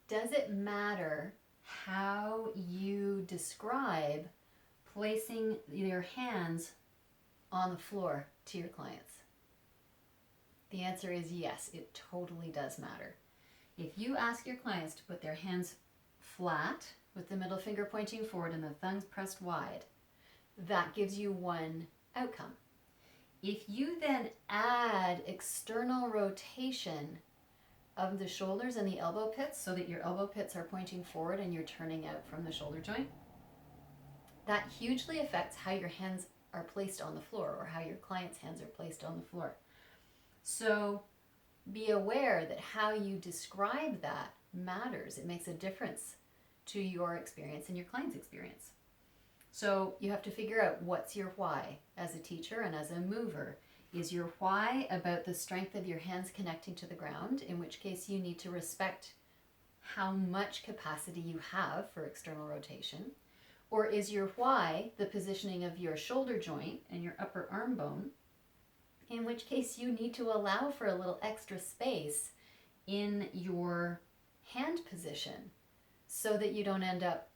Does it matter how you describe placing your hands on the floor to your clients? The answer is yes, it totally does matter. If you ask your clients to put their hands flat with the middle finger pointing forward and the thumbs pressed wide, that gives you one outcome. If you then add external rotation of the shoulders and the elbow pits so that your elbow pits are pointing forward and you're turning out from the shoulder joint, that hugely affects how your hands are placed on the floor or how your client's hands are placed on the floor. So be aware that how you describe that matters. It makes a difference to your experience and your client's experience. So you have to figure out what's your why as a teacher and as a mover. Is your why about the strength of your hands connecting to the ground, in which case you need to respect how much capacity you have for external rotation? Or is your why the positioning of your shoulder joint and your upper arm bone, in which case you need to allow for a little extra space in your hand position so that you don't end up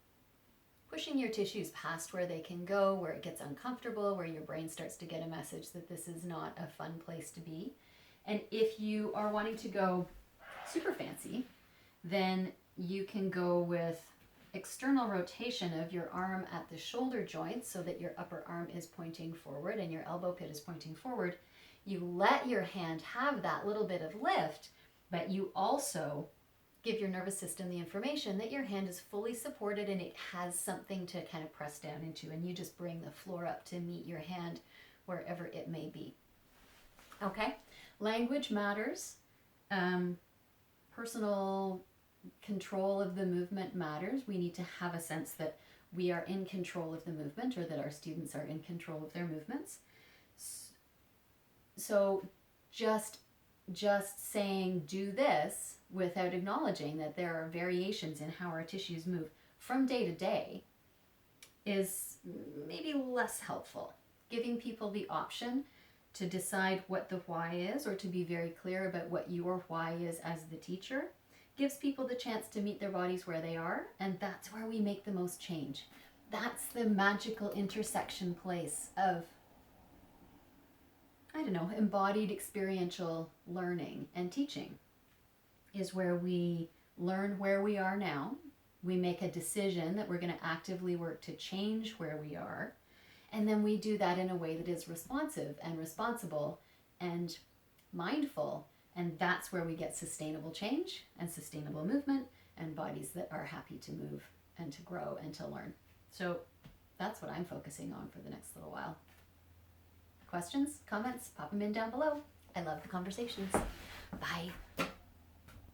pushing your tissues past where they can go, where it gets uncomfortable, where your brain starts to get a message that this is not a fun place to be. And if you are wanting to go super fancy, then you can go with external rotation of your arm at the shoulder joint so that your upper arm is pointing forward and your elbow pit is pointing forward. You let your hand have that little bit of lift, but you also give your nervous system the information that your hand is fully supported and it has something to kind of press down into, and you just bring the floor up to meet your hand wherever it may be. Okay? Language matters. Personal control of the movement matters. We need to have a sense that we are in control of the movement, or that our students are in control of their movements. So just saying do this without acknowledging that there are variations in how our tissues move from day to day is maybe less helpful. Giving people the option to decide what the why is, or to be very clear about what your why is as the teacher, gives people the chance to meet their bodies where they are, and that's where we make the most change. That's the magical intersection place of, I don't know, embodied experiential learning and teaching, is where we learn where we are now. We make a decision that we're going to actively work to change where we are. And then we do that in a way that is responsive and responsible and mindful. And that's where we get sustainable change and sustainable movement and bodies that are happy to move and to grow and to learn. So that's what I'm focusing on for the next little while. Questions, comments, pop them in down below. I love the conversations. Bye.